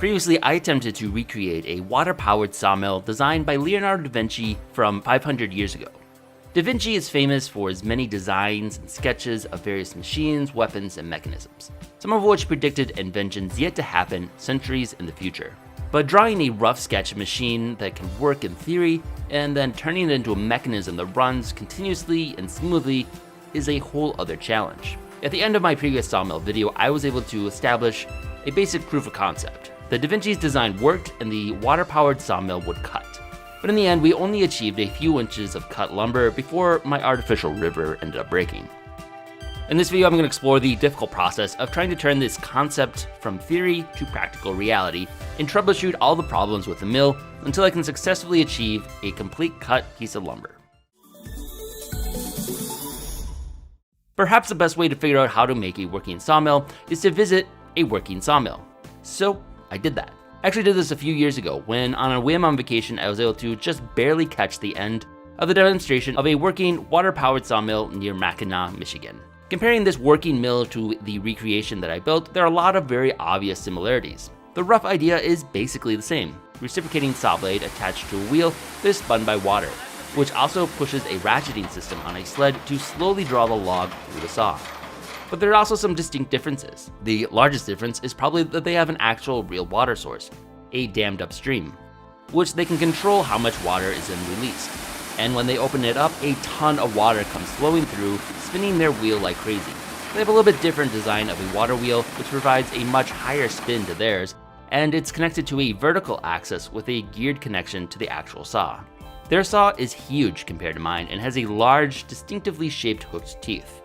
Previously, I attempted to recreate a water-powered sawmill designed by Leonardo da Vinci from 500 years ago. Da Vinci is famous for his many designs and sketches of various machines, weapons, and mechanisms, some of which predicted inventions yet to happen centuries in the future. But drawing a rough sketch machine that can work in theory and then turning it into a mechanism that runs continuously and smoothly is a whole other challenge. At the end of my previous sawmill video, I was able to establish a basic proof of concept. The Da Vinci's design worked and the water-powered sawmill would cut. But in the end, we only achieved a few inches of cut lumber before my artificial river ended up breaking. In this video, I'm going to explore the difficult process of trying to turn this concept from theory to practical reality and troubleshoot all the problems with the mill until I can successfully achieve a complete cut piece of lumber. Perhaps the best way to figure out how to make a working sawmill is to visit a working sawmill. So I did that. I actually did this a few years ago when on a whim on vacation I was able to just barely catch the end of the demonstration of a working water-powered sawmill near Mackinac, Michigan. Comparing this working mill to the recreation that I built, there are a lot of very obvious similarities. The rough idea is basically the same: reciprocating saw blade attached to a wheel that is spun by water, which also pushes a ratcheting system on a sled to slowly draw the log through the saw. But there are also some distinct differences. The largest difference is probably that they have an actual real water source, a dammed up stream, which they can control how much water is then released. And when they open it up, a ton of water comes flowing through, spinning their wheel like crazy. They have a little bit different design of a water wheel, which provides a much higher spin to theirs, and it's connected to a vertical axis with a geared connection to the actual saw. Their saw is huge compared to mine and has a large, distinctively shaped hooked teeth.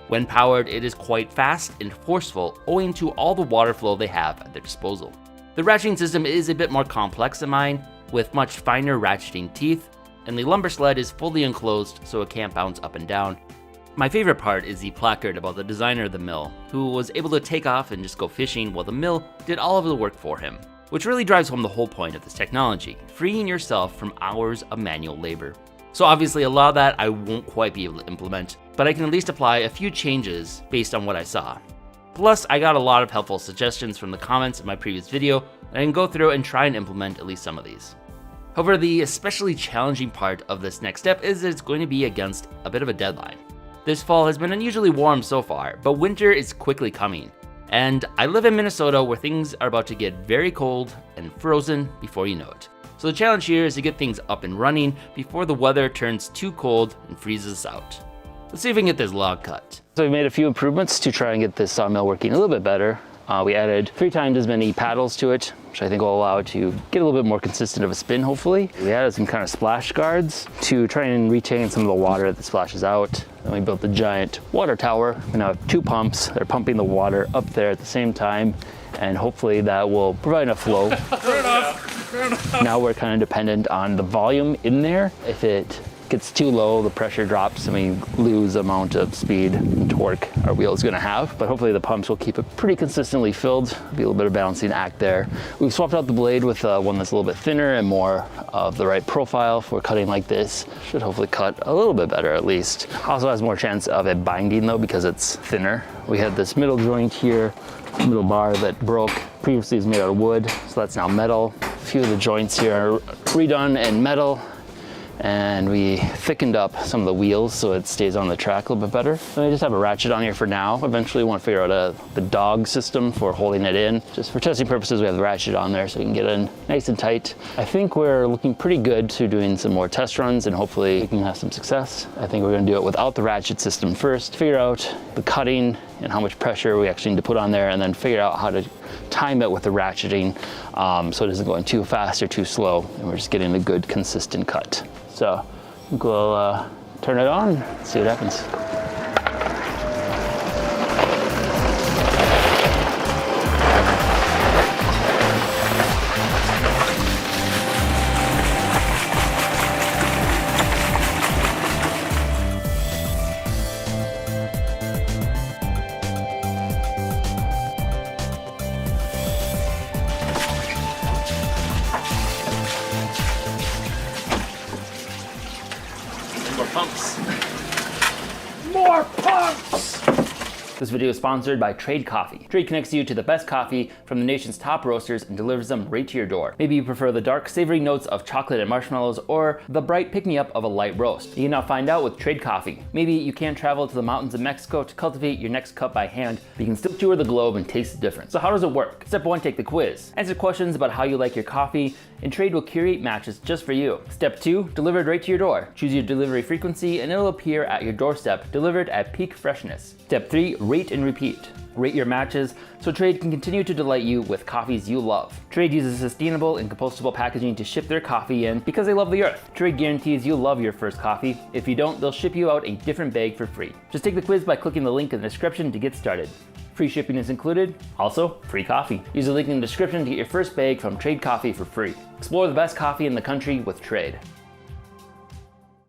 When powered, it is quite fast and forceful owing to all the water flow they have at their disposal. The ratcheting system is a bit more complex than mine, with much finer ratcheting teeth, and the lumber sled is fully enclosed so it can't bounce up and down. My favorite part is the placard about the designer of the mill, who was able to take off and just go fishing while the mill did all of the work for him, which really drives home the whole point of this technology, freeing yourself from hours of manual labor. So obviously a lot of that I won't quite be able to implement, but I can at least apply a few changes based on what I saw. Plus, I got a lot of helpful suggestions from the comments in my previous video, and I can go through and try and implement at least some of these. However, the especially challenging part of this next step is that it's going to be against a bit of a deadline. This fall has been unusually warm so far, but winter is quickly coming. And I live in Minnesota where things are about to get very cold and frozen before you know it. So the challenge here is to get things up and running before the weather turns too cold and freezes us out. Let's see if we can get this log cut. So we made a few improvements to try and get this sawmill working a little bit better. We added 3 times as many paddles to it, which I think will allow it to get a little bit more consistent of a spin, hopefully. We added some kind of splash guards to try and retain some of the water that splashes out. Then we built the giant water tower. We now have 2 pumps that are pumping the water up there at the same time, and hopefully that will provide enough flow. Fair enough. Now we're kind of dependent on the volume in there. If it gets too low, the pressure drops and we lose the amount of speed and torque our wheel is going to have. But hopefully the pumps will keep it pretty consistently filled. Be a little bit of balancing act there. We've swapped out the blade with one that's a little bit thinner and more of the right profile for cutting like this. Should hopefully cut a little bit better at least. Also has more chance of it binding though because it's thinner. We had this middle joint here, middle bar that broke. Previously it was made out of wood, so that's now metal. A few of the joints here are redone in metal. And we thickened up some of the wheels so it stays on the track a little bit better. So I just have a ratchet on here for now. Eventually we want to figure out the dog system for holding it in. Just for testing purposes, we have the ratchet on there so we can get in nice and tight. I think we're looking pretty good to doing some more test runs and hopefully we can have some success. I think we're going to do it without the ratchet system first, figure out the cutting and how much pressure we actually need to put on there, and then figure out how to time it with the ratcheting so it isn't going too fast or too slow and we're just getting a good consistent cut. So I think we'll turn it on, see what happens. More pumps! More pumps! This video is sponsored by Trade Coffee. Trade connects you to the best coffee from the nation's top roasters and delivers them right to your door. Maybe you prefer the dark, savory notes of chocolate and marshmallows or the bright pick-me-up of a light roast. You can now find out with Trade Coffee. Maybe you can't travel to the mountains of Mexico to cultivate your next cup by hand, but you can still tour the globe and taste the difference. So how does it work? Step 1, take the quiz. Answer questions about how you like your coffee, and Trade will curate matches just for you. Step 2, delivered right to your door. Choose your delivery frequency and it'll appear at your doorstep, delivered at peak freshness. Step 3, rate and repeat. Rate your matches so Trade can continue to delight you with coffees you love. Trade uses sustainable and compostable packaging to ship their coffee in because they love the earth. Trade guarantees you'll love your first coffee. If you don't, they'll ship you out a different bag for free. Just take the quiz by clicking the link in the description to get started. Free shipping is included, also free coffee. Use the link in the description to get your first bag from Trade Coffee for free. Explore the best coffee in the country with Trade.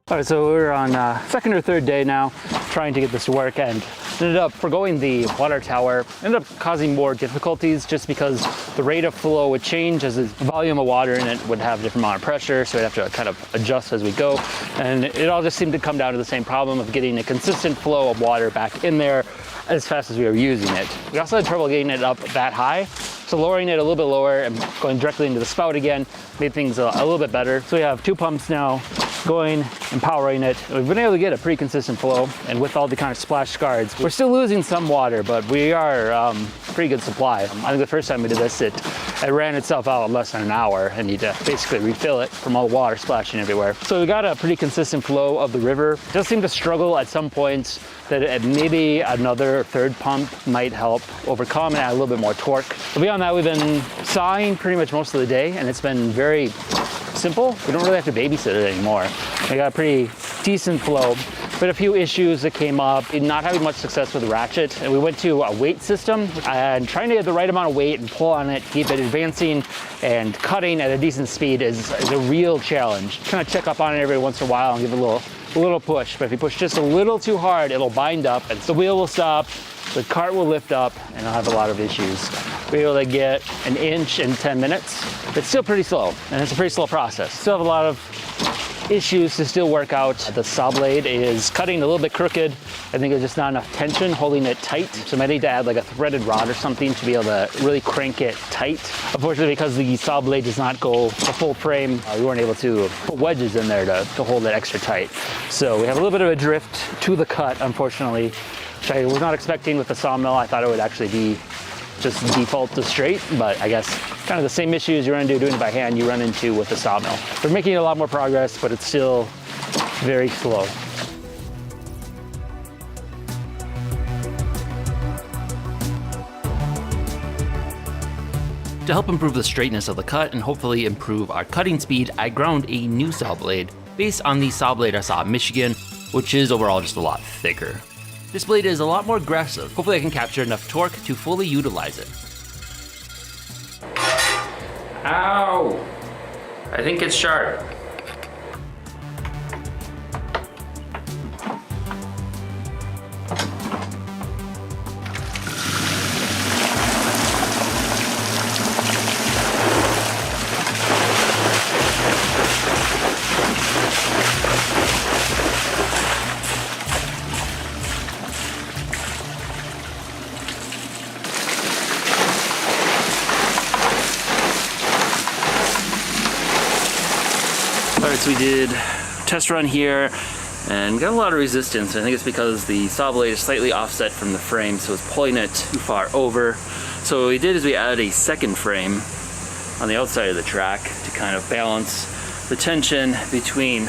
All right, so we're on second or third day now trying to get this to work, and ended up forgoing the water tower. Ended up causing more difficulties just because the rate of flow would change as the volume of water in it would have a different amount of pressure, so we'd have to kind of adjust as we go. And it all just seemed to come down to the same problem of getting a consistent flow of water back in there as fast as we were using it. We also had trouble getting it up that high, so lowering it a little bit lower and going directly into the spout again made things a little bit better. So we have 2 pumps now going and powering it. We've been able to get a pretty consistent flow, and with all the kind of splash guards, we're still losing some water, but we are pretty good supply. I think the first time we did this, it ran itself out in less than an hour, and you had to basically refill it from all the water splashing everywhere. So we got a pretty consistent flow of the river. It does seem to struggle at some points that maybe another third pump might help overcome and add a little bit more torque. But beyond that, we've been sawing pretty much most of the day, and it's been very simple. We don't really have to babysit it anymore. We got a pretty decent flow, but a few issues that came up, not having much success with the ratchet. And we went to a weight system, and trying to get the right amount of weight and pull on it, keep it advancing and cutting at a decent speed is a real challenge. Kind of check up on it every once in a while and give it a little push, but if you push just a little too hard, it'll bind up and the wheel will stop, the cart will lift up, and I'll have a lot of issues. We're able to get an inch in 10 minutes. It's still pretty slow, and it's a pretty slow process. Still have a lot of issues to still work out. The saw blade is cutting a little bit crooked. I think there's just not enough tension holding it tight. So I might need to add like a threaded rod or something to be able to really crank it tight. Unfortunately, because the saw blade does not go the full frame, we weren't able to put wedges in there to hold it extra tight. So we have a little bit of a drift to the cut, unfortunately, which I was not expecting with the sawmill. I thought it would actually be just default to straight, but I guess kind of the same issues you run into doing it by hand you run into with the sawmill. We're making a lot more progress, but it's still very slow. To help improve the straightness of the cut and hopefully improve our cutting speed, I ground a new saw blade based on the saw blade I saw at Michigan, which is overall just a lot thicker. This blade is a lot more aggressive. Hopefully I can capture enough torque to fully utilize it. Ow! I think it's sharp. Alright, so we did a test run here and got a lot of resistance. I think it's because the saw blade is slightly offset from the frame, so it's pulling it too far over. So what we did is we added a second frame on the outside of the track to kind of balance the tension between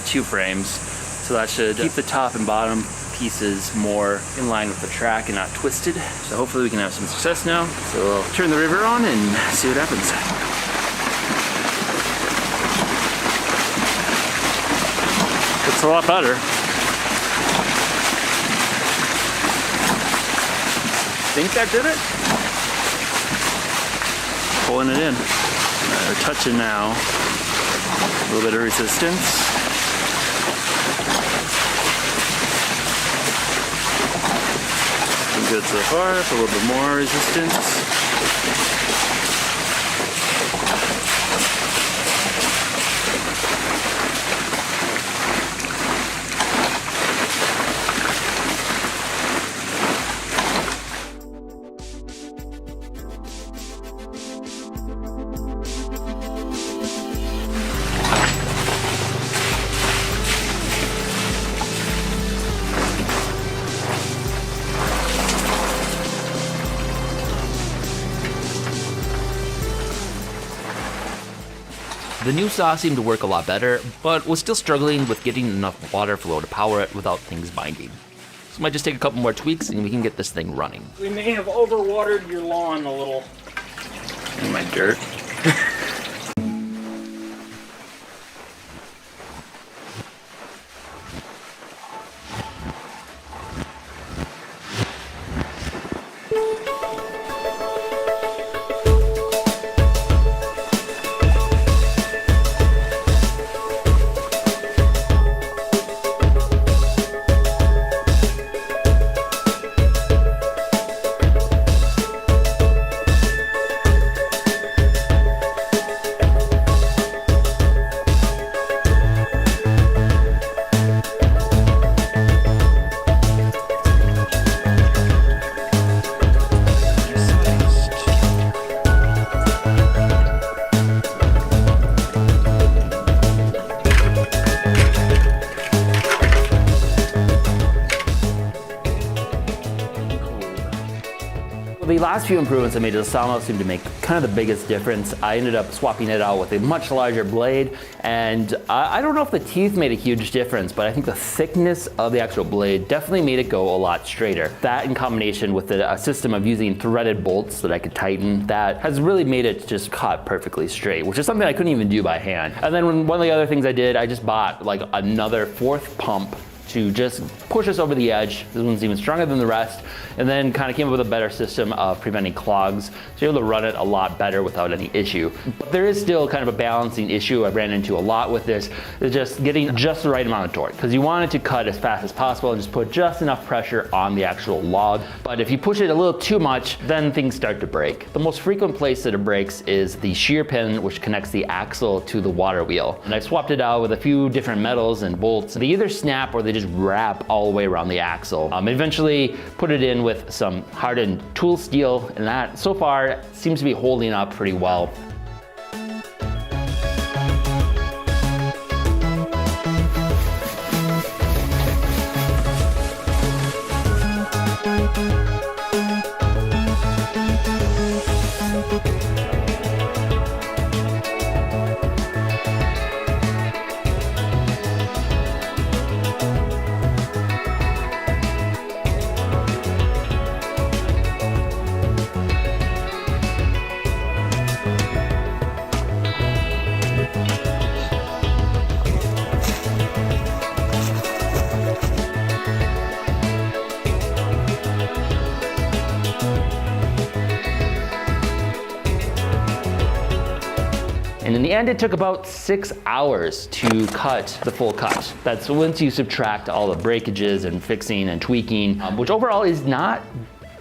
two frames. So that should keep the top and bottom pieces more in line with the track and not twisted. So hopefully we can have some success now. So we'll turn the river on and see what happens. It's a lot better. Think that did it? Pulling it in. We're touching now. A little bit of resistance. Good so far. A little bit more resistance. The new saw seemed to work a lot better, but was still struggling with getting enough water flow to power it without things binding. So might just take a couple more tweaks and we can get this thing running. We may have overwatered your lawn a little. And my dirt. The last few improvements I made to the sawmill seemed to make kind of the biggest difference. I ended up swapping it out with a much larger blade, and I don't know if the teeth made a huge difference, but I think the thickness of the actual blade definitely made it go a lot straighter. That in combination with a system of using threaded bolts that I could tighten, that has really made it just cut perfectly straight, which is something I couldn't even do by hand. And then one of the other things I did, I just bought like another fourth pump to just push us over the edge. This one's even stronger than the rest, and then kind of came up with a better system of preventing clogs, so you're able to run it a lot better without any issue. But there is still kind of a balancing issue I ran into a lot with this, is just getting just the right amount of torque, because you want it to cut as fast as possible and just put just enough pressure on the actual log. But if you push it a little too much, then things start to break. The most frequent place that it breaks is the shear pin, which connects the axle to the water wheel. And I swapped it out with a few different metals and bolts. They either snap or they just wrap all the way around the axle. Eventually put it in with some hardened tool steel, and that so far seems to be holding up pretty well. And in the end, it took about 6 hours to cut the full cut. That's once you subtract all the breakages and fixing and tweaking, which overall is not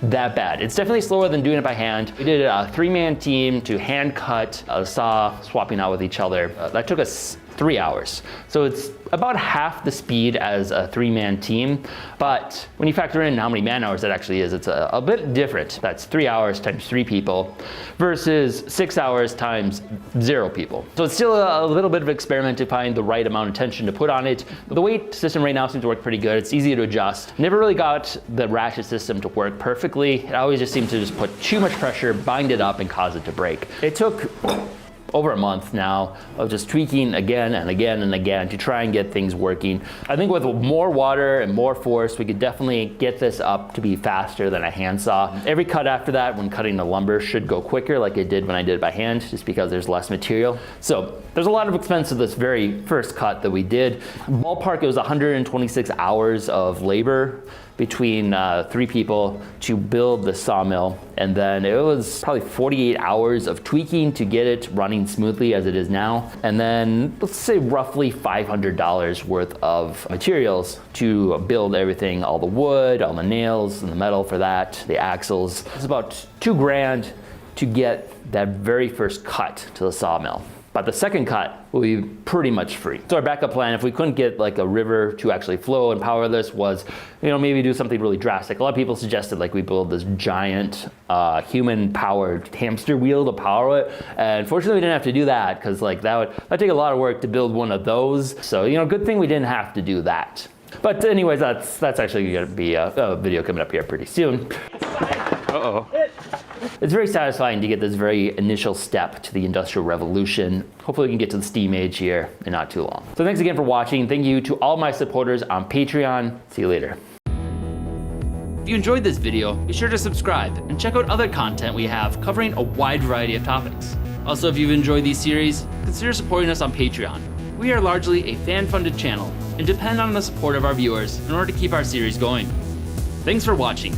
that bad. It's definitely slower than doing it by hand. We did a 3-man team to hand cut a saw, swapping out with each other. That took us 3 hours. So it's about half the speed as a 3-man team, but when you factor in how many man hours that actually is, it's a bit different. That's 3 hours times 3 people versus 6 hours times 0 people. So it's still a little bit of an experiment to find the right amount of tension to put on it. But the weight system right now seems to work pretty good. It's easy to adjust. Never really got the ratchet system to work perfectly. It always just seemed to just put too much pressure, bind it up, and cause it to break. It took over a month now of just tweaking again and again and again to try and get things working. I think with more water and more force, we could definitely get this up to be faster than a handsaw. Every cut after that, when cutting the lumber, should go quicker like it did when I did it by hand, just because there's less material. So there's a lot of expense to this very first cut that we did. Ballpark, it was 126 hours of labor between 3 people to build the sawmill, and then it was probably 48 hours of tweaking to get it running smoothly as it is now, and then let's say roughly $500 worth of materials to build everything, all the wood, all the nails and the metal for that, the axles. It's about $2 grand to get that very first cut to the sawmill. But the second cut will be pretty much free. So our backup plan, if we couldn't get like a river to actually flow and power this, was, maybe do something really drastic. A lot of people suggested like we build this giant human-powered hamster wheel to power it. And fortunately, we didn't have to do that, because like that'd take a lot of work to build one of those. So good thing we didn't have to do that. But anyways, that's actually gonna be a video coming up here pretty soon. Uh-oh. It's very satisfying to get this very initial step to the Industrial Revolution. Hopefully we can get to the steam age here in not too long. So thanks again for watching. Thank you to all my supporters on Patreon. See you later. If you enjoyed this video, be sure to subscribe and check out other content we have covering a wide variety of topics. Also, if you've enjoyed these series, consider supporting us on Patreon. We are largely a fan-funded channel and depend on the support of our viewers in order to keep our series going. Thanks for watching.